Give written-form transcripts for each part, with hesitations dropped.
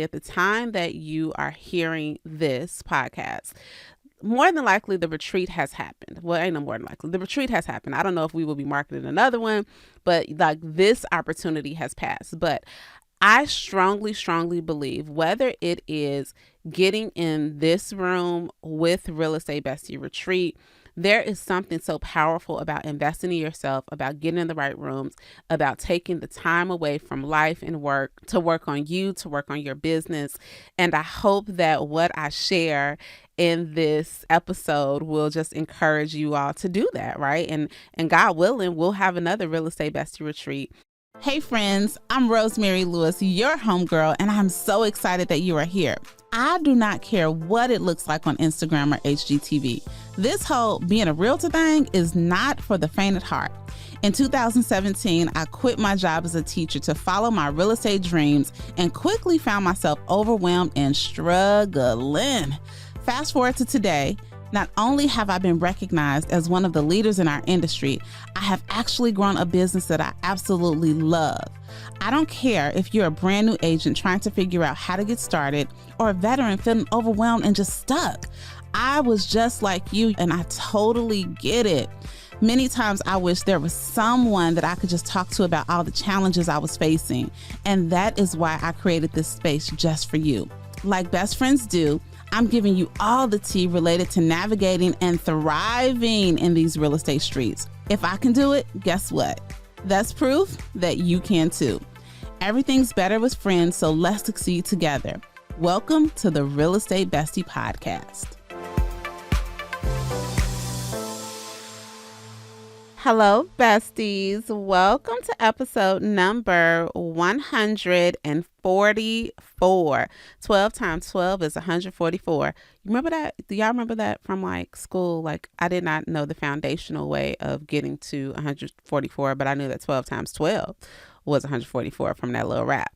At the time that you are hearing this podcast, more than likely the retreat has happened. Well, ain't no more than likely. The retreat has happened. I don't know if we will be marketing another one, but like this opportunity has passed. But I strongly, strongly believe whether it is getting in this room with Real Estate Bestie Retreat, there is something so powerful about investing in yourself, about getting in the right rooms, about taking the time away from life and work to work on you, to work on your business. And I hope that what I share in this episode will just encourage you all to do that, right? And God willing, we'll have another Real Estate Bestie Retreat. Hey friends, I'm Rosemary Lewis, your homegirl, and I'm so excited that you are here. I do not care what it looks like on Instagram or HGTV. This whole being a realtor thing is not for the faint at heart. In 2017, I quit my job as a teacher to follow my real estate dreams and quickly found myself overwhelmed and struggling. Fast forward to today. Not only have I been recognized as one of the leaders in our industry, I have actually grown a business that I absolutely love. I don't care if you're a brand new agent trying to figure out how to get started or a veteran feeling overwhelmed and just stuck. I was just like you and I totally get it. Many times I wish there was someone that I could just talk to about all the challenges I was facing. And that is why I created this space just for you. Like best friends do, I'm giving you all the tea related to navigating and thriving in these real estate streets. If I can do it, guess what? That's proof that you can too. Everything's better with friends, so let's succeed together. Welcome to the Real Estate Bestie Podcast. Hello, besties. Welcome to episode number 144. 12 times 12 is 144. You remember that? Do y'all remember that from like school? Like I did not know the foundational way of getting to 144, but I knew that 12 times 12 was 144 from that little rap.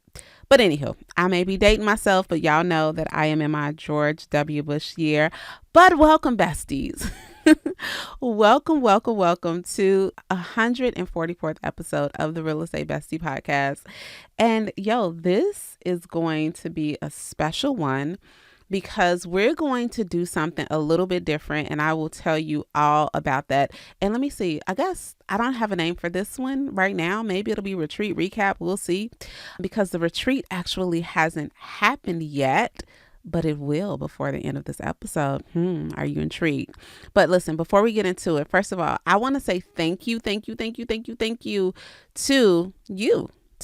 But anywho, I may be dating myself, but y'all know that I am in my George W. Bush year. But welcome, besties. Welcome to 144th episode of the Real Estate Bestie Podcast. And this is going to be a special one because we're going to do something a little bit different, and I will tell you all about that. And let me see, I guess I don't have a name for this one right now. Maybe it'll be Retreat Recap. We'll see, because the retreat actually hasn't happened yet. But it will before the end of this episode. Are you intrigued? But listen, before we get into it, first of all, I want to say thank you to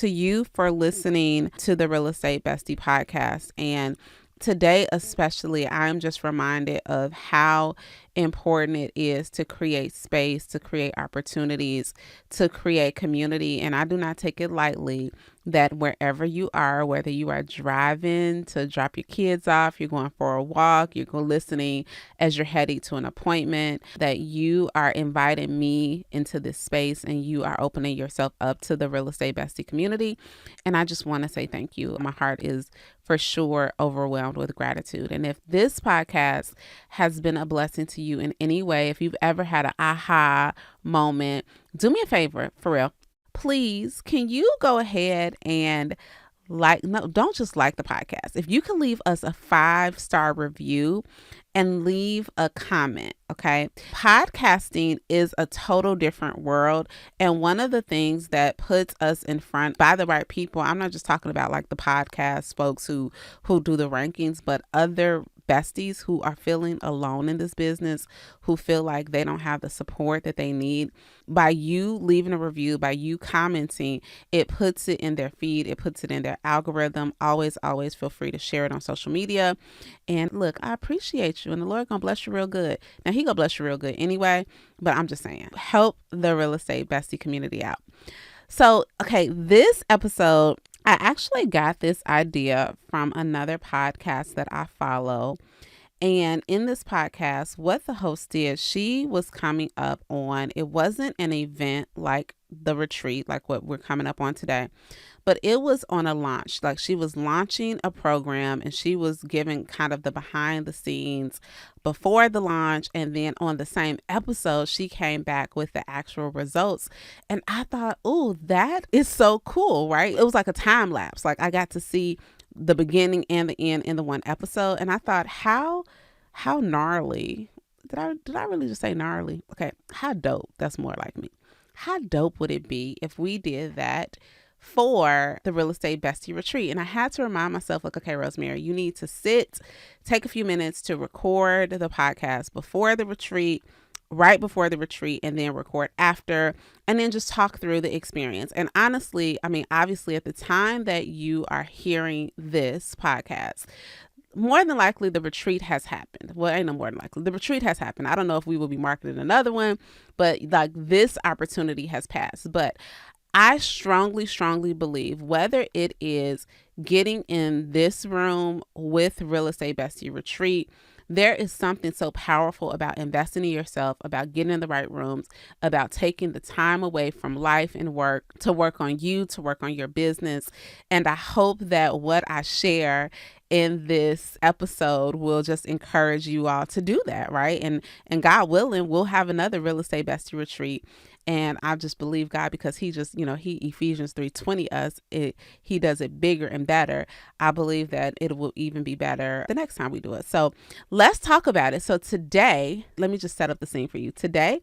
you for listening to the Real Estate Bestie Podcast. And today, especially, I'm just reminded of how important it is to create space, to create opportunities, to create community. And I do not take it lightly that wherever you are, whether you are driving to drop your kids off, you're going for a walk, you're listening as you're heading to an appointment, that you are inviting me into this space and you are opening yourself up to the Real Estate Bestie community. And I just want to say thank you. My heart is for sure overwhelmed with gratitude. And if this podcast has been a blessing to you in any way, if you've ever had an aha moment, do me a favor, for real. Please, can you go ahead and don't just like the podcast. If you can leave us a 5-star review and leave a comment, okay? Podcasting is a total different world. And one of the things that puts us in front by the right people, I'm not just talking about like the podcast folks who do the rankings, but other besties who are feeling alone in this business, who feel like they don't have the support that they need. By you leaving a review, by you commenting, it puts it in their feed, it puts it in their algorithm. Always feel free to share it on social media. And look, I appreciate you, and the Lord gonna bless you real good. Now he gonna bless you real good anyway, but I'm just saying, help the Real Estate Bestie community out. So, okay, this episode, I actually got this idea from another podcast that I follow. And in this podcast, what the host did, she was coming up on, it wasn't an event like the retreat, like what we're coming up on today, but it was on a launch. Like she was launching a program and she was giving kind of the behind the scenes before the launch. And then on the same episode, she came back with the actual results. And I thought, oh, that is so cool, right? It was like a time lapse. Like I got to see the beginning and the end in the one episode. And I thought, how gnarly. Did I really just say gnarly? Okay. How dope. That's more like me. How dope would it be if we did that for the Real Estate Bestie Retreat? And I had to remind myself, like, okay, Rosemary, you need to take a few minutes to record the podcast before the retreat, right before the retreat, and then record after, and then just talk through the experience. And honestly, I mean, obviously at the time that you are hearing this podcast, more than likely the retreat has happened. Well, ain't no more than likely. The retreat has happened. I don't know if we will be marketing another one, but like this opportunity has passed. But I strongly, strongly believe whether it is getting in this room with Real Estate Bestie Retreat, there is something so powerful about investing in yourself, about getting in the right rooms, about taking the time away from life and work to work on you, to work on your business. And I hope that what I share in this episode will just encourage you all to do that, right? And God willing, we'll have another Real Estate Bestie Retreat. And I just believe God, because he just, he Ephesians 3:20 us, he does it bigger and better. I believe that it will even be better the next time we do it. So let's talk about it. So today, let me just set up the scene for you. Today,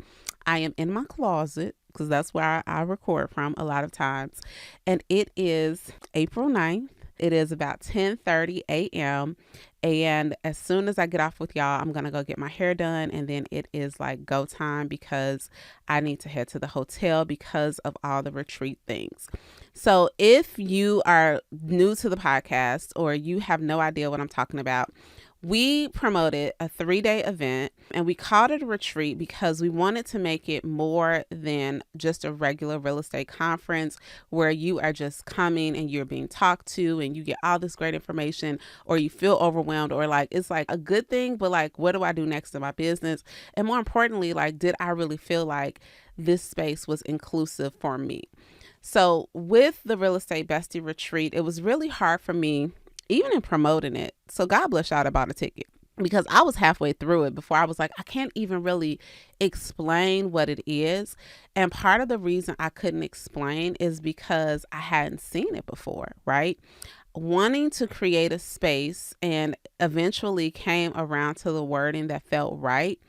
I am in my closet because that's where I record from a lot of times. And it is April 9th. It is about 10:30 a.m. And as soon as I get off with y'all, I'm going to go get my hair done. And then it is like go time because I need to head to the hotel because of all the retreat things. So if you are new to the podcast or you have no idea what I'm talking about, we promoted a 3-day event and we called it a retreat because we wanted to make it more than just a regular real estate conference where you are just coming and you're being talked to and you get all this great information, or you feel overwhelmed, or like it's like a good thing, but like, what do I do next in my business? And more importantly, like, did I really feel like this space was inclusive for me? So with the Real Estate Bestie Retreat, it was really hard for me even in promoting it. So God bless y'all that bought a ticket, because I was halfway through it before I was like, I can't even really explain what it is. And part of the reason I couldn't explain is because I hadn't seen it before, right? Wanting to create a space, and eventually came around to the wording that felt right,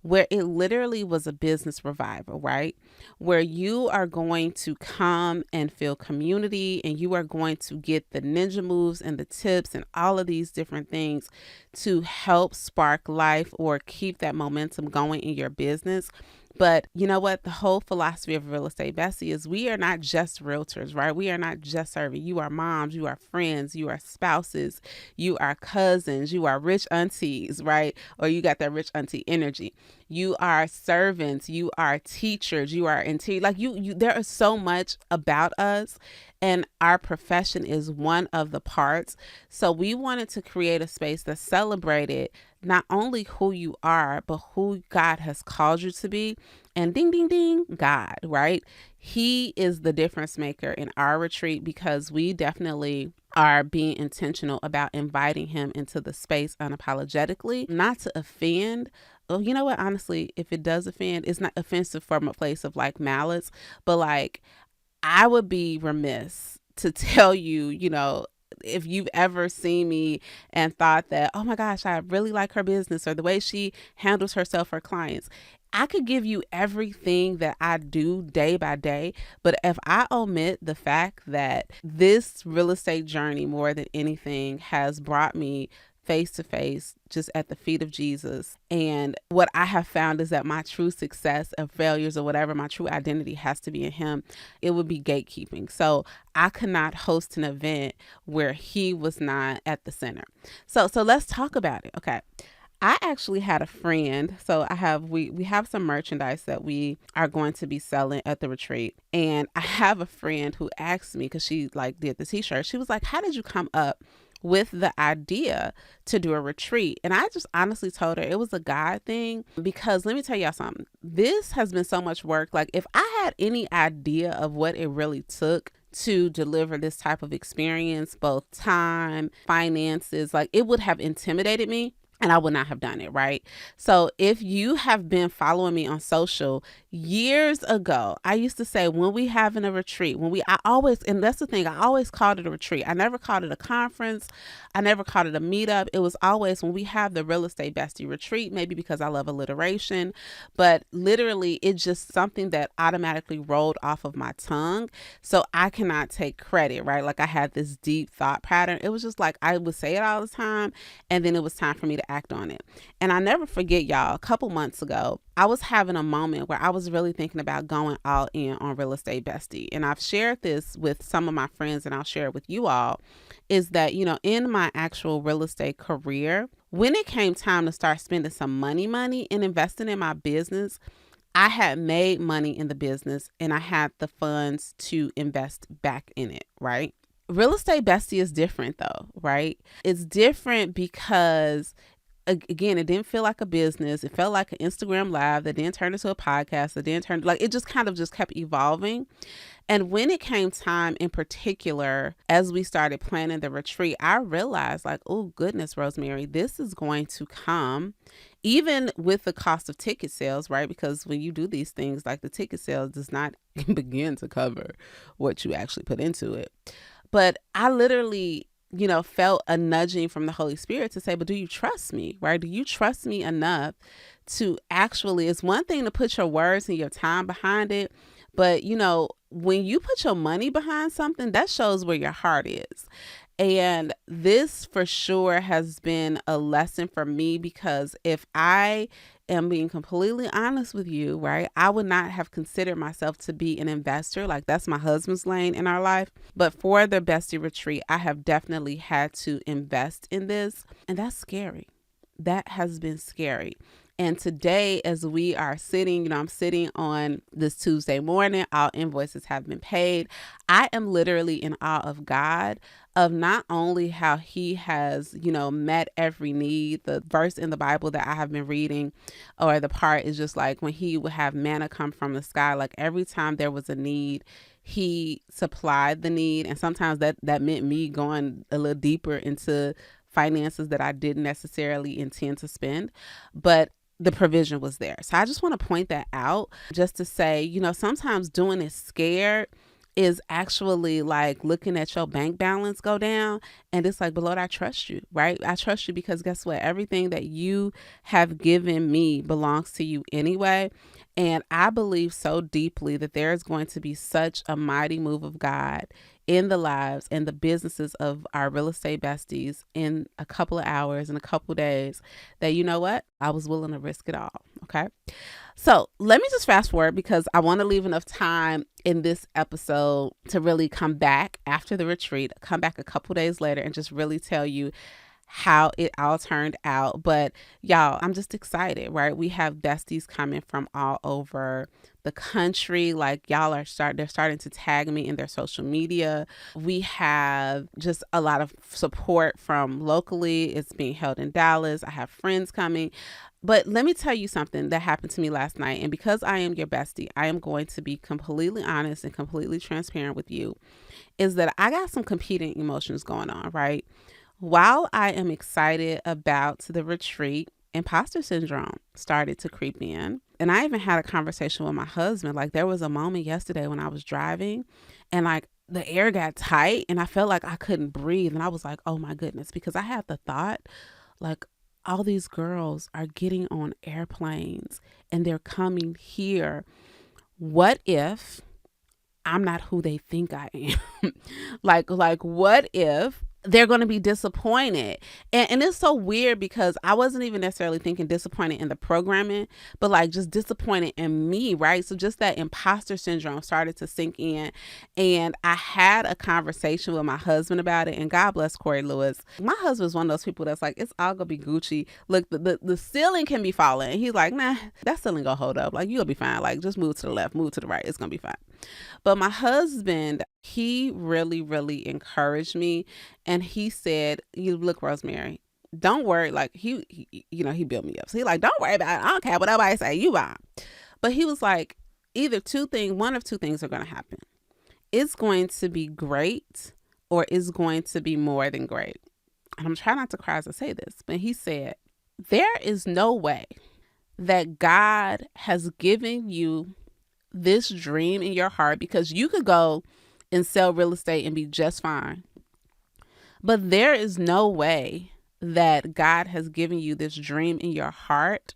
where it literally was a business revival, right? Where you are going to come and feel community, and you are going to get the ninja moves and the tips and all of these different things to help spark life or keep that momentum going in your business. But you know what? The whole philosophy of Real Estate Bestie is we are not just realtors, right? We are not just serving. You are moms, you are friends, you are spouses, you are cousins, you are rich aunties, right? Or you got that rich auntie energy. You are servants, you are teachers, you are like you there is so much about us, and our profession is one of the parts. So we wanted to create a space that celebrated not only who you are, but who God has called you to be. And ding, ding, ding, God, right? He is the difference maker in our retreat, because we definitely are being intentional about inviting him into the space unapologetically, not to offend. Well, you know what? Honestly, if it does offend, it's not offensive from a place of like malice, but like I would be remiss to tell you, if you've ever seen me and thought that, oh my gosh, I really like her business or the way she handles herself for clients. I could give you everything that I do day by day, but if I omit the fact that this real estate journey, more than anything, has brought me face to face, just at the feet of Jesus. And what I have found is that my true success and failures or whatever, my true identity has to be in him. It would be gatekeeping. So I could not host an event where he was not at the center. So let's talk about it. Okay. I actually had a friend. So we have some merchandise that we are going to be selling at the retreat. And I have a friend who asked me, because she like did the t-shirt. She was like, how did you come up with the idea to do a retreat? And I just honestly told her it was a God thing, because let me tell y'all something. This has been so much work. Like if I had any idea of what it really took to deliver this type of experience, both time, finances, like it would have intimidated me. and I would not have done it, right? So if you have been following me on social, years ago, I used to say when we having a retreat, I always, and that's the thing, I always called it a retreat. I never called it a conference. I never called it a meetup. It was always when we have the Real Estate Bestie Retreat, maybe because I love alliteration, but literally it's just something that automatically rolled off of my tongue. So I cannot take credit, right? Like I had this deep thought pattern. It was just like I would say it all the time, and then it was time for me to act on it. And I never forget, y'all, a couple months ago, I was having a moment where I was really thinking about going all in on Real Estate Bestie. And I've shared this with some of my friends, and I'll share it with you all, is that, in my actual real estate career, when it came time to start spending some money and investing in my business, I had made money in the business and I had the funds to invest back in it, right? Real Estate Bestie is different though, right? It's different because again, it didn't feel like a business. It felt like an Instagram live that then turned into a podcast, that then turned, like, it just kind of just kept evolving. And when it came time in particular, as we started planning the retreat, I realized like, oh goodness, Rosemary, this is going to come even with the cost of ticket sales, right? Because when you do these things, like the ticket sales does not begin to cover what you actually put into it. But I literally felt a nudging from the Holy Spirit to say, but do you trust me, right? Do you trust me enough to actually, it's one thing to put your words and your time behind it, but when you put your money behind something, that shows where your heart is. And this for sure has been a lesson for me, because if I am being completely honest with you, right, I would not have considered myself to be an investor. Like that's my husband's lane in our life. But for the Bestie Retreat, I have definitely had to invest in this. And that's scary. That has been scary. And today, as we are sitting, I'm sitting on this Tuesday morning, all invoices have been paid. I am literally in awe of God, of not only how he has, met every need. The verse in the Bible that I have been reading, or the part is just like when he would have manna come from the sky, like every time there was a need, he supplied the need. And sometimes that meant me going a little deeper into finances that I didn't necessarily intend to spend, but the provision was there. So I just want to point that out just to say, sometimes doing it scared is actually like looking at your bank balance go down. And it's like, but Lord, I trust you, right? I trust you because guess what? Everything that you have given me belongs to you anyway. And I believe so deeply that there is going to be such a mighty move of God in the lives and the businesses of our real estate besties in a couple of hours, in a couple of days, that you know what? I was willing to risk it all. Okay. So let me just fast forward because I want to leave enough time in this episode to really come back after the retreat, come back a couple days later and just really tell you how it all turned out. But y'all, I'm just excited, right? We have besties coming from all over the country. Like y'all they're starting to tag me in their social media. We have just a lot of support from locally. It's being held in Dallas. I have friends coming. But let me tell you something that happened to me last night. And because I am your bestie, I am going to be completely honest and completely transparent with you, is that I got some competing emotions going on, right? While I am excited about the retreat, imposter syndrome started to creep in. And I even had a conversation with my husband. Like there was a moment yesterday when I was driving and like the air got tight and I felt like I couldn't breathe. And I was like, oh my goodness, because I had the thought like all these girls are getting on airplanes and they're coming here. What if I'm not who they think I am? like what if they're going to be disappointed? And it's so weird because I wasn't even necessarily thinking disappointed in the programming, but like just disappointed in me, right? So just that imposter syndrome started to sink in. And I had a conversation with my husband about it, and God bless Corey Lewis. My husband's one of those people that's like, it's all gonna be Gucci. Look, the ceiling can be falling. And he's like, nah, that ceiling gonna hold up. Like you'll be fine. Like just move to the left, move to the right. It's gonna be fine. But my husband, he really, really encouraged me. And he said, you look, Rosemary, don't worry. Like he built me up. So he like, don't worry about it. I don't care what nobody say, you are. But he was like, one of two things are going to happen. It's going to be great or it's going to be more than great. And I'm trying not to cry as I say this, but he said, There is no way that God has given you this dream in your heart, because you could go and sell real estate and be just fine. But there is no way that God has given you this dream in your heart.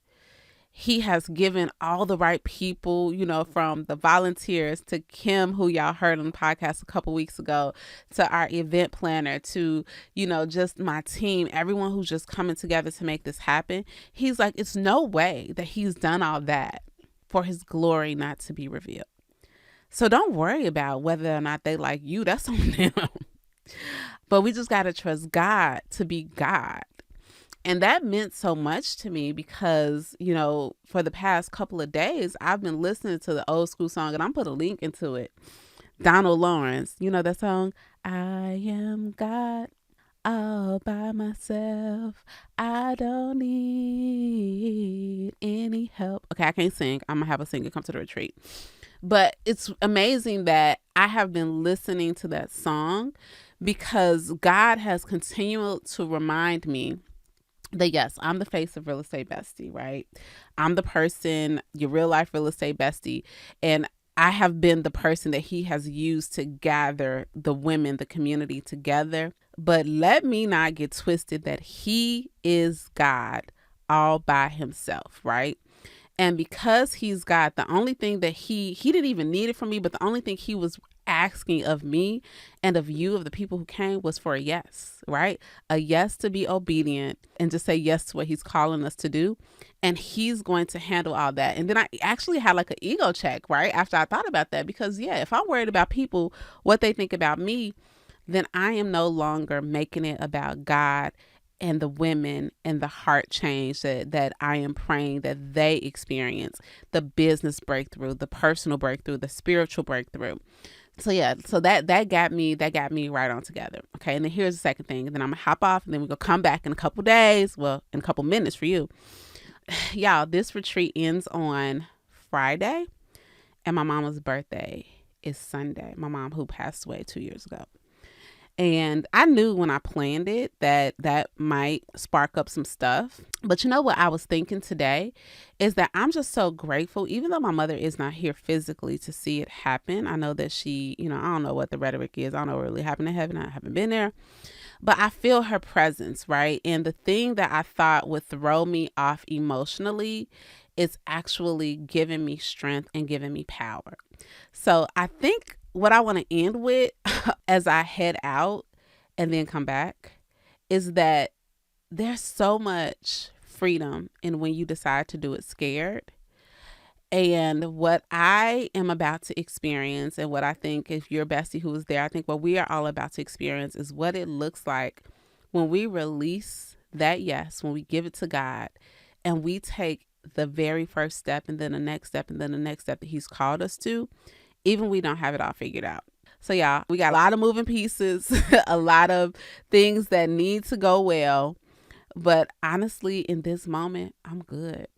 He has given all the right people, from the volunteers to Kim, who y'all heard on the podcast a couple weeks ago, to our event planner, to, just my team, everyone who's just coming together to make this happen. He's like, it's no way that he's done all that for his glory not to be revealed. So don't worry about whether or not they like you. That's on them. But we just got to trust God to be God. And that meant so much to me because, for the past couple of days, I've been listening to the old school song, and I'm put a link into it. Donald Lawrence, you know that song? I am God all by myself. I don't need any help. Okay, I can't sing. I'm going to have a singer come to the retreat. But it's amazing that I have been listening to that song because God has continued to remind me that yes, I'm the face of Real Estate Bestie, right? I'm the person, your real life real estate bestie. And I have been the person that he has used to gather the women, the community together. But let me not get twisted that he is God all by himself, right? And because he's God, the only thing that he didn't even need it from me, but the only thing he was asking of me and of you, of the people who came, was for a yes, right? A yes to be obedient and to say yes to what he's calling us to do. And he's going to handle all that. And then I actually had like an ego check, right? After I thought about that, because if I'm worried about people, what they think about me, then I am no longer making it about God and the women and the heart change that I am praying that they experience, the business breakthrough, the personal breakthrough, the spiritual breakthrough. So that got me right on together. Okay. And then here's the second thing. And then I'm gonna hop off, and then we're gonna come back in a couple days. Well, in a couple minutes for you. Y'all, this retreat ends on Friday, and my mama's birthday is Sunday. My mom, who passed away 2 years ago. And I knew when I planned it that might spark up some stuff. But you know what I was thinking today is that I'm just so grateful, even though my mother is not here physically to see it happen. I know that she, I don't know what the rhetoric is. I don't know what really happened in heaven. I haven't been there. But I feel her presence, right? And the thing that I thought would throw me off emotionally is actually giving me strength and giving me power. So I think what I want to end with as I head out and then come back is that there's so much freedom in when you decide to do it scared. And what I am about to experience, and what I think, if you're a bestie who is there, I think what we are all about to experience is what it looks like when we release that yes, when we give it to God, and we take the very first step, and then the next step, and then the next step that he's called us to, even we don't have it all figured out. So y'all, we got a lot of moving pieces, a lot of things that need to go well. But honestly, in this moment, I'm good.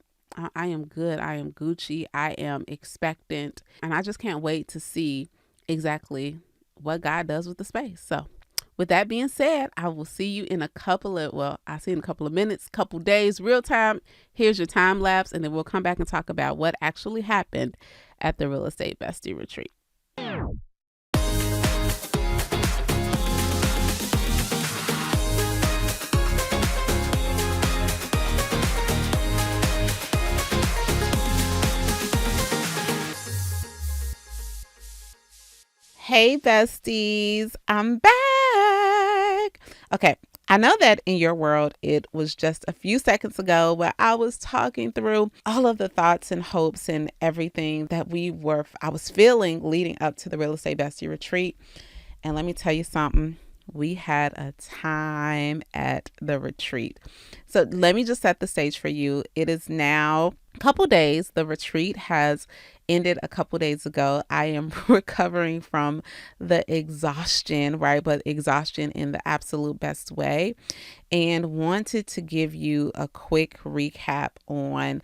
I am good. I am Gucci. I am expectant. And I just can't wait to see exactly what God does with the space. So with that being said, I will see you in a couple of minutes, couple days, real time. Here's your time lapse. And then we'll come back and talk about what actually happened at the Real Estate Bestie Retreat. Hey besties, I'm back. Okay, I know that in your world, it was just a few seconds ago where I was talking through all of the thoughts and hopes and everything that I was feeling leading up to the Real Estate Bestie Retreat. And let me tell you something. We had a time at the retreat. So let me just set the stage for you. It is now a couple days. The retreat has ended a couple days ago. I am recovering from the exhaustion, right? But exhaustion in the absolute best way. And wanted to give you a quick recap on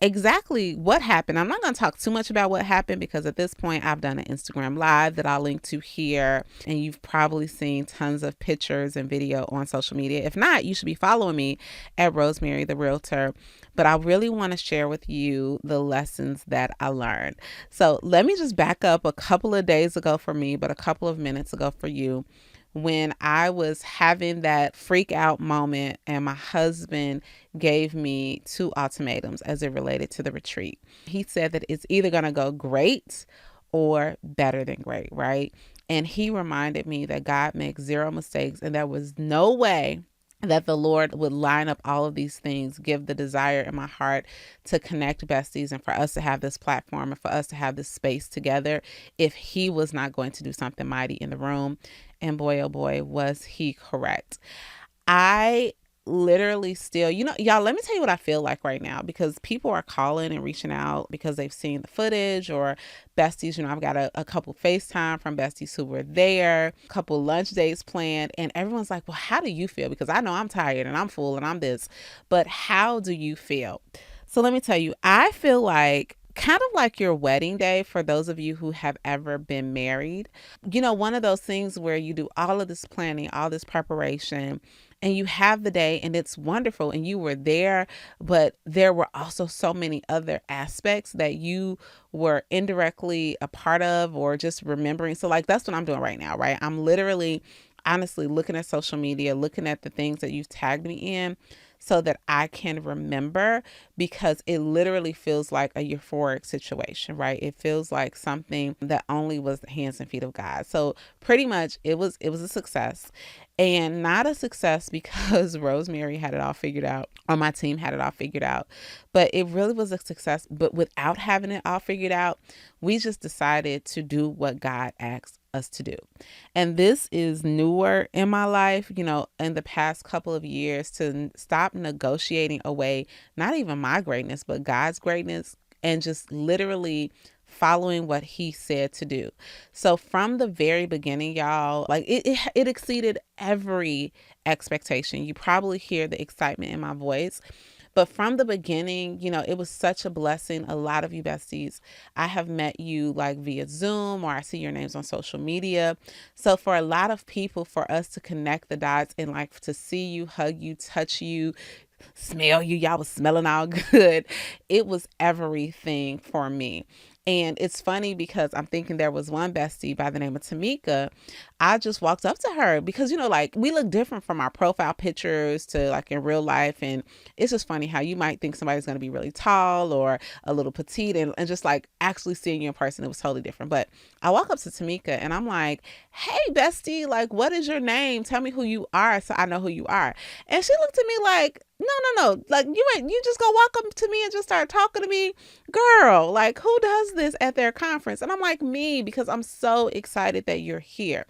exactly what happened. I'm not going to talk too much about what happened because at this point I've done an Instagram live that I'll link to here, and you've probably seen tons of pictures and video on social media. If not, you should be following me at Rosemary the Realtor. But I really want to share with you the lessons that I learned. So let me just back up a couple of days ago for me, but a couple of minutes ago for you, when I was having that freak out moment and my husband gave me two ultimatums as it related to the retreat. He said that it's either going to go great or better than great, right? And he reminded me that God makes zero mistakes and there was no way that the Lord would line up all of these things, give the desire in my heart to connect besties and for us to have this platform and for us to have this space together if he was not going to do something mighty in the room. And boy, oh boy, was he correct. I literally still, y'all, let me tell you what I feel like right now, because people are calling and reaching out because they've seen the footage, or besties, I've got a couple FaceTime from besties who were there, a couple lunch dates planned, and everyone's like, well, how do you feel? Because I know I'm tired and I'm full and I'm this, but how do you feel? So let me tell you, I feel like kind of like your wedding day for those of you who have ever been married. One of those things where you do all of this planning, all this preparation, and you have the day and it's wonderful and you were there, but there were also so many other aspects that you were indirectly a part of or just remembering. So like, that's what I'm doing right now, right? I'm literally, honestly looking at social media, looking at the things that you've tagged me in so that I can remember, because it literally feels like a euphoric situation, right? It feels like something that only was the hands and feet of God. So pretty much it was a success, and not a success because Rosemary had it all figured out or my team had it all figured out, but it really was a success. But without having it all figured out, we just decided to do what God asked us to do. And this is newer in my life, in the past couple of years, to stop negotiating away, not even my greatness, but God's greatness, and just literally following what he said to do. So from the very beginning, y'all, like it exceeded every expectation. You probably hear the excitement in my voice. But from the beginning, it was such a blessing. A lot of you besties, I have met you like via Zoom, or I see your names on social media. So for a lot of people, for us to connect the dots and like to see you, hug you, touch you, smell you, y'all was smelling all good. It was everything for me. And it's funny because I'm thinking there was one bestie by the name of Tamika. I just walked up to her because, like we look different from our profile pictures to like in real life. And it's just funny how you might think somebody's going to be really tall or a little petite, and just like actually seeing you in person, it was totally different. But I walk up to Tamika and I'm like, hey, bestie, like, what is your name? Tell me who you are so I know who you are. And she looked at me like, no. Like, you just go walk up to me and just start talking to me. Girl, like, who does this at their conference? And I'm like, me, because I'm so excited that you're here.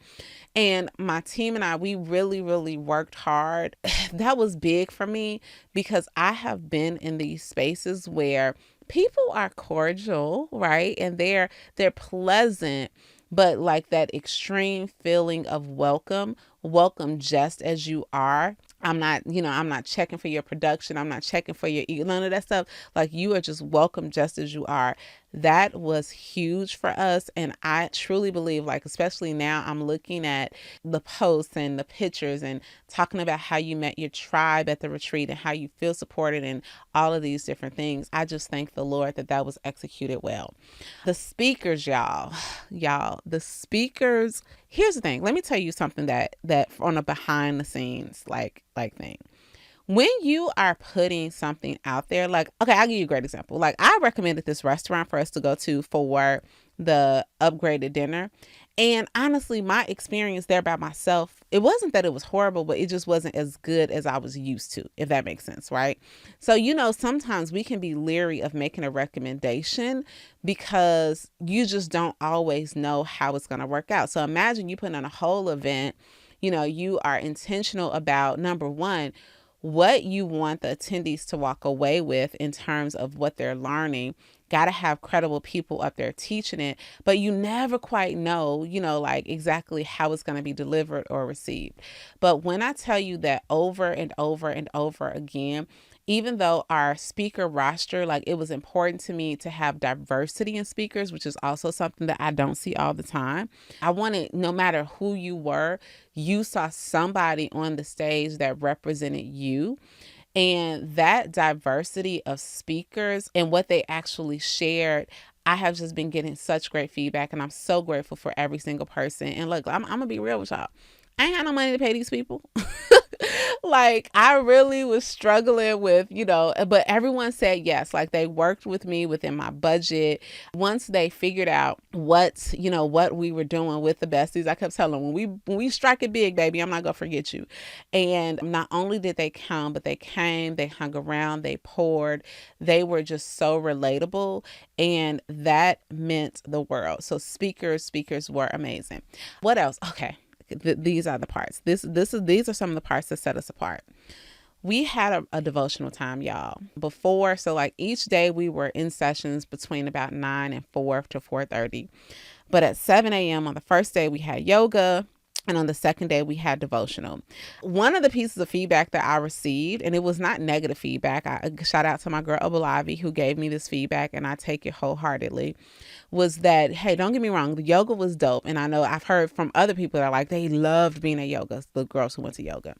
And my team and I, we really, really worked hard. That was big for me because I have been in these spaces where people are cordial, right? And they're pleasant, but like that extreme feeling of welcome just as you are. I'm not checking for your production. I'm not checking for your ego, none of that stuff. Like, you are just welcome just as you are. That was huge for us. And I truly believe, like, especially now I'm looking at the posts and the pictures and talking about how you met your tribe at the retreat and how you feel supported and all of these different things. I just thank the Lord that was executed well. The speakers, y'all, the speakers. Here's the thing. Let me tell you something that on a behind the scenes, like thing. When you are putting something out there, like, okay, I'll give you a great example. Like, I recommended this restaurant for us to go to for the upgraded dinner. And honestly, my experience there by myself, it wasn't that it was horrible, but it just wasn't as good as I was used to, if that makes sense, right? So, sometimes we can be leery of making a recommendation because you just don't always know how it's going to work out. So imagine you put on a whole event, you are intentional about, number one, what you want the attendees to walk away with in terms of what they're learning. got to have credible people up there teaching it, but you never quite know, like exactly how it's going to be delivered or received. But when I tell you that over and over and over again, even though our speaker roster, like it was important to me to have diversity in speakers, which is also something that I don't see all the time. I wanted, no matter who you were, you saw somebody on the stage that represented you. And that diversity of speakers and what they actually shared, I have just been getting such great feedback, and I'm so grateful for every single person. And look, I'm going to be real with y'all. I ain't got no money to pay these people. Like, I really was struggling with, but everyone said yes. Like, they worked with me within my budget. Once they figured out what we were doing with the besties, I kept telling them, when we strike it big, baby, I'm not going to forget you. And not only did they come, but they came, they hung around, they poured. They were just so relatable. And that meant the world. So speakers were amazing. What else? Okay. These are the parts. These are some of the parts that set us apart. We had a devotional time, y'all, before. So like each day we were in sessions between about 9 and 4 to 4:30. But at 7 a.m. on the first day, we had yoga. And on the second day, we had devotional. One of the pieces of feedback that I received, and it was not negative feedback, I shout out to my girl Obalavi who gave me this feedback, and I take it wholeheartedly, was that, hey, don't get me wrong, the yoga was dope. And I know I've heard from other people that are like, they loved being at yoga, the girls who went to yoga.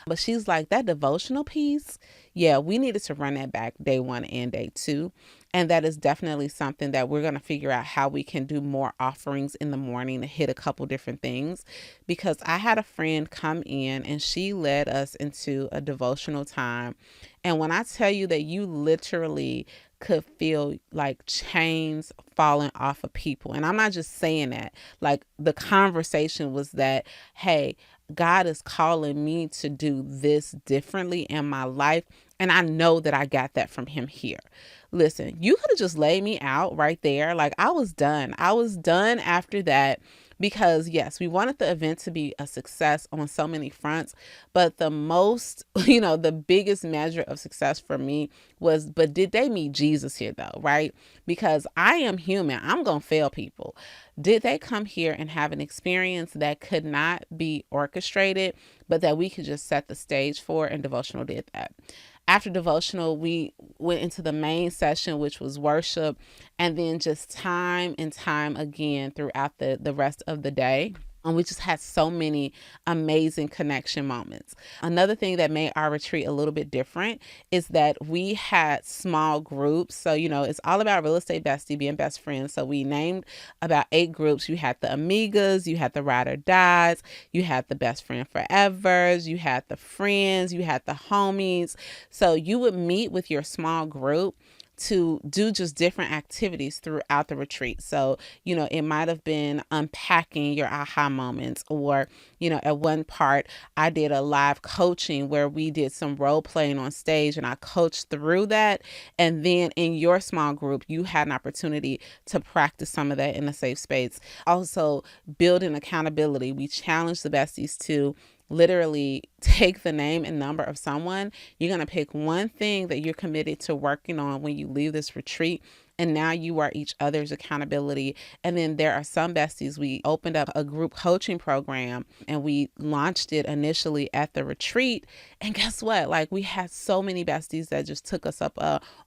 But she's like, that devotional piece, yeah, we needed to run that back day 1 and day 2. And that is definitely something that we're going to figure out how we can do more offerings in the morning to hit a couple different things. Because I had a friend come in and she led us into a devotional time. And when I tell you that you literally could feel like chains falling off of people. And I'm not just saying that. Like, the conversation was that, hey, God is calling me to do this differently in my life. And I know that I got that from him here. Listen, you could have just laid me out right there. Like, I was done. I was done after that. Because yes, we wanted the event to be a success on so many fronts, but the most, the biggest measure of success for me was, but did they meet Jesus here though, right? Because I am human. I'm going to fail people. Did they come here and have an experience that could not be orchestrated, but that we could just set the stage for? And devotional did that. After devotional, we went into the main session, which was worship, and then just time and time again throughout the rest of the day. And we just had so many amazing connection moments. Another thing that made our retreat a little bit different is that we had small groups. So, it's all about Real Estate Bestie, being best friends. So we named about 8 groups. You had the Amigas, you had the Ride or Dies, you had the Best Friend Forevers, you had the Friends, you had the Homies. So you would meet with your small group to do just different activities throughout the retreat. So, it might have been unpacking your aha moments, or, at one part I did a live coaching where we did some role playing on stage and I coached through that. And then in your small group, you had an opportunity to practice some of that in a safe space. Also, building accountability. We challenged the besties to literally take the name and number of someone. You're going to pick one thing that you're committed to working on when you leave this retreat. And now you are each other's accountability. And then there are some besties. We opened up a group coaching program and we launched it initially at the retreat. And guess what? Like, we had so many besties that just took us up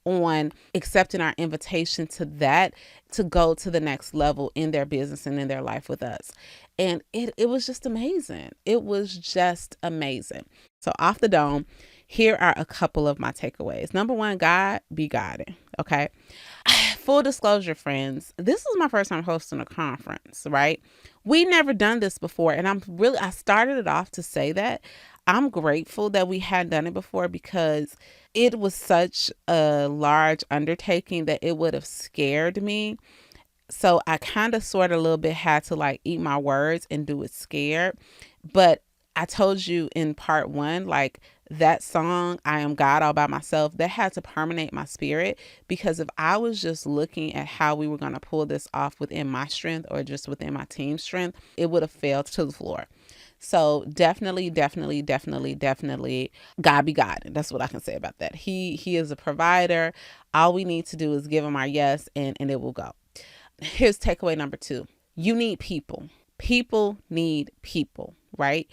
on accepting our invitation to that, to go to the next level in their business and in their life with us. And it was just amazing. It was just amazing. So off the dome, here are a couple of my takeaways. Number 1, God be guiding. Okay. Full disclosure, friends, this is my first time hosting a conference, right? We never done this before. And I started it off to say that I'm grateful that we hadn't done it before, because it was such a large undertaking that it would have scared me. So I kind of sort of a little bit had to eat my words and do it scared. But I told you in part 1, that song, I Am God All By Myself, that had to permeate my spirit, because if I was just looking at how we were going to pull this off within my strength or just within my team's strength, it would have failed to the floor. So definitely, definitely, definitely, definitely, God be God. That's what I can say about that. He is a provider. All we need to do is give him our yes, and it will go. Here's takeaway number 2. You need people. People need people, right?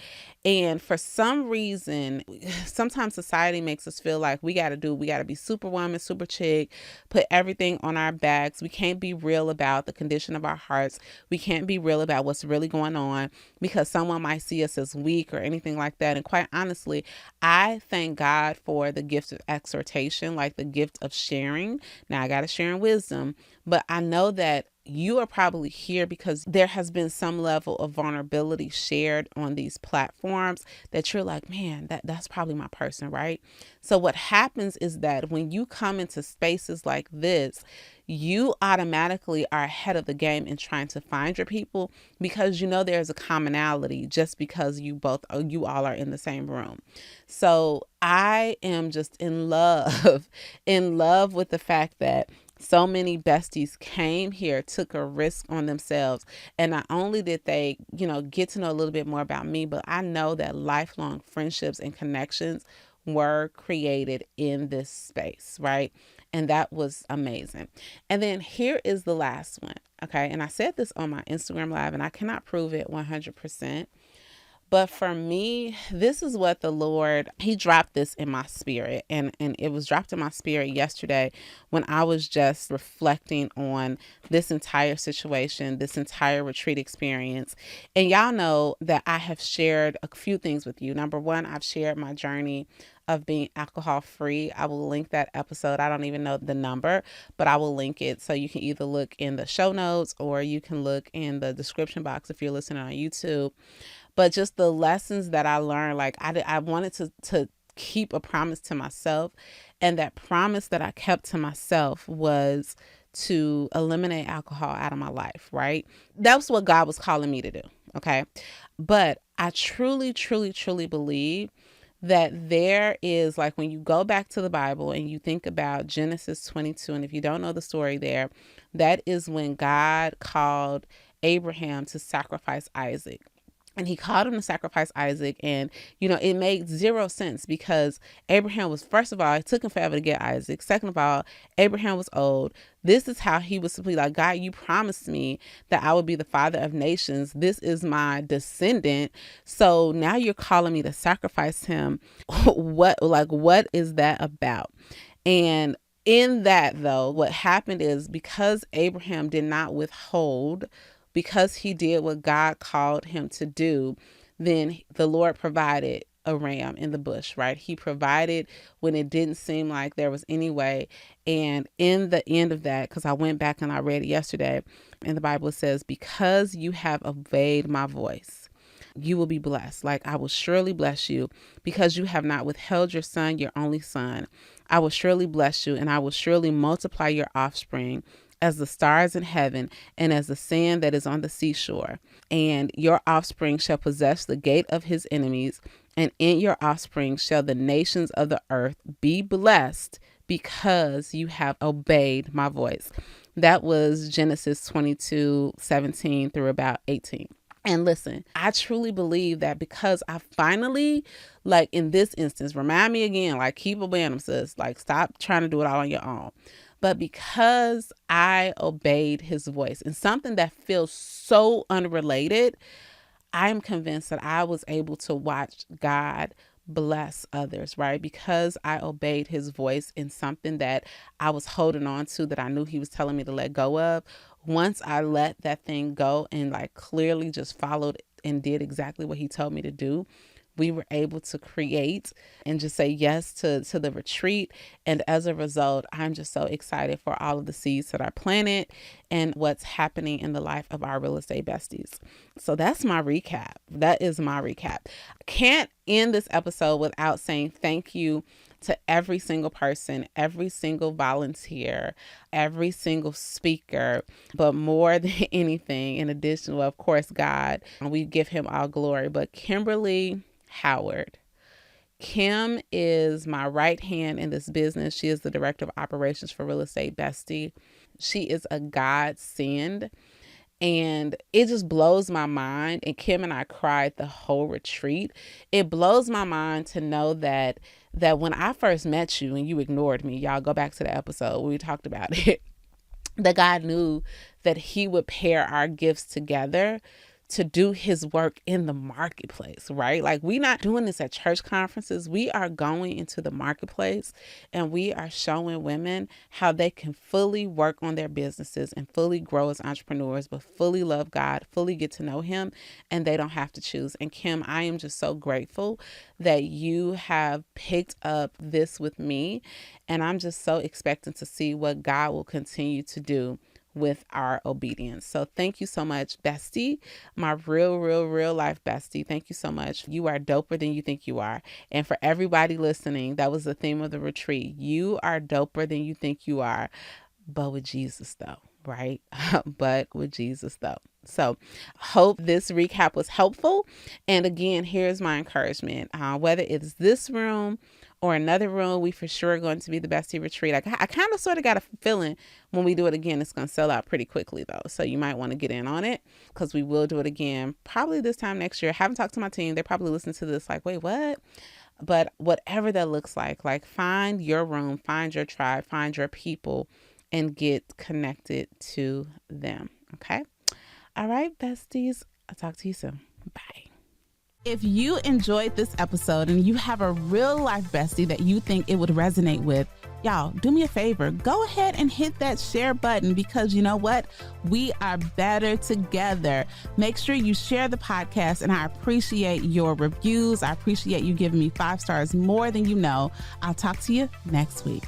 And for some reason, sometimes society makes us feel like we got to be superwoman, super chick, put everything on our backs. We can't be real about the condition of our hearts. We can't be real about what's really going on because someone might see us as weak or anything like that. And quite honestly, I thank God for the gift of exhortation, like the gift of sharing. Now I got to share in wisdom, but I know that you are probably here because there has been some level of vulnerability shared on these platforms that you're like, man, that's probably my person, right? So what happens is that when you come into spaces like this, you automatically are ahead of the game in trying to find your people because you know there's a commonality just because you all are in the same room. So I am just in love, in love with the fact that so many besties came here, took a risk on themselves. And not only did they, get to know a little bit more about me, but I know that lifelong friendships and connections were created in this space, right? And that was amazing. And then here is the last one. Okay. And I said this on my Instagram live and I cannot prove it 100%. But for me, this is what the Lord, he dropped this in my spirit. And it was dropped in my spirit yesterday when I was just reflecting on this entire situation, this entire retreat experience. And y'all know that I have shared a few things with you. Number one, I've shared my journey of being alcohol free. I will link that episode. I don't even know the number, but I will link it. So you can either look in the show notes or you can look in the description box if you're listening on YouTube. But just the lessons that I learned, like I wanted to keep a promise to myself. And that promise that I kept to myself was to eliminate alcohol out of my life, right? That's what God was calling me to do. Okay. But I truly, truly, truly believe that there is, like, when you go back to the Bible and you think about Genesis 22, and if you don't know the story there, that is when God called Abraham to sacrifice Isaac. And he called him to sacrifice Isaac. And, it made zero sense because Abraham was, first of all, it took him forever to get Isaac. Second of all, Abraham was old. This is how he was simply like, God, you promised me that I would be the father of nations. This is my descendant. So now you're calling me to sacrifice him. What is that about? And in that, though, what happened is because Abraham did not withhold, because he did what God called him to do, then the Lord provided a ram in the bush, right? He provided when it didn't seem like there was any way. And in the end of that, because I went back and I read it yesterday, in the Bible it says, because you have obeyed my voice, you will be blessed. Like, I will surely bless you because you have not withheld your son, your only son. I will surely bless you, and I will surely multiply your offspring as the stars in heaven and as the sand that is on the seashore. And your offspring shall possess the gate of his enemies, and in your offspring shall the nations of the earth be blessed because you have obeyed my voice. That was Genesis 22:17 through about 18. And listen, I truly believe that because I finally, like in this instance, remind me again, like, keep obeying them, sis. Like, stop trying to do it all on your own. But because I obeyed his voice and something that feels so unrelated, I'm convinced that I was able to watch God bless others, right? Because I obeyed his voice in something that I was holding on to that I knew he was telling me to let go of. Once I let that thing go and like clearly just followed and did exactly what he told me to do, we were able to create and just say yes to the retreat. And as a result, I'm just so excited for all of the seeds that are planted and what's happening in the life of our real estate besties. So that's my recap. That is my recap. I can't end this episode without saying thank you to every single person, every single volunteer, every single speaker, but more than anything, in addition, well, of course, God, we give him all glory, but Kimberly Howard. Kim is my right hand in this business. She is the director of operations for Real Estate Bestie. She is a godsend. And it just blows my mind. And Kim and I cried the whole retreat. It blows my mind to know that when I first met you and you ignored me, y'all go back to the episode where we talked about it, that God knew that he would pair our gifts together to do his work in the marketplace, right? Like, we're not doing this at church conferences. We are going into the marketplace and we are showing women how they can fully work on their businesses and fully grow as entrepreneurs, but fully love God, fully get to know him, and they don't have to choose. And Kim, I am just so grateful that you have picked up this with me. And I'm just so expectant to see what God will continue to do with our obedience. So thank you so much, bestie, my real life bestie. Thank you so much. You are doper than you think you are. And for everybody listening, that was the theme of the retreat. You are doper than you think you are, but with Jesus though, right? But with Jesus though. So hope this recap was helpful. And again, here's my encouragement. Whether it's this room or another room, we for sure are going to be the Bestie Retreat. I kind of sort of got a feeling when we do it again, it's going to sell out pretty quickly though. So you might want to get in on it, because we will do it again, probably this time next year. I haven't talked to my team. They probably listen to this like, wait, what? But whatever that looks like find your room, find your tribe, find your people, and get connected to them. Okay. All right, besties. I'll talk to you soon. Bye. If you enjoyed this episode and you have a real life bestie that you think it would resonate with, y'all, do me a favor. Go ahead and hit that share button, because you know what? We are better together. Make sure you share the podcast, and I appreciate your reviews. I appreciate you giving me 5 stars more than you know. I'll talk to you next week.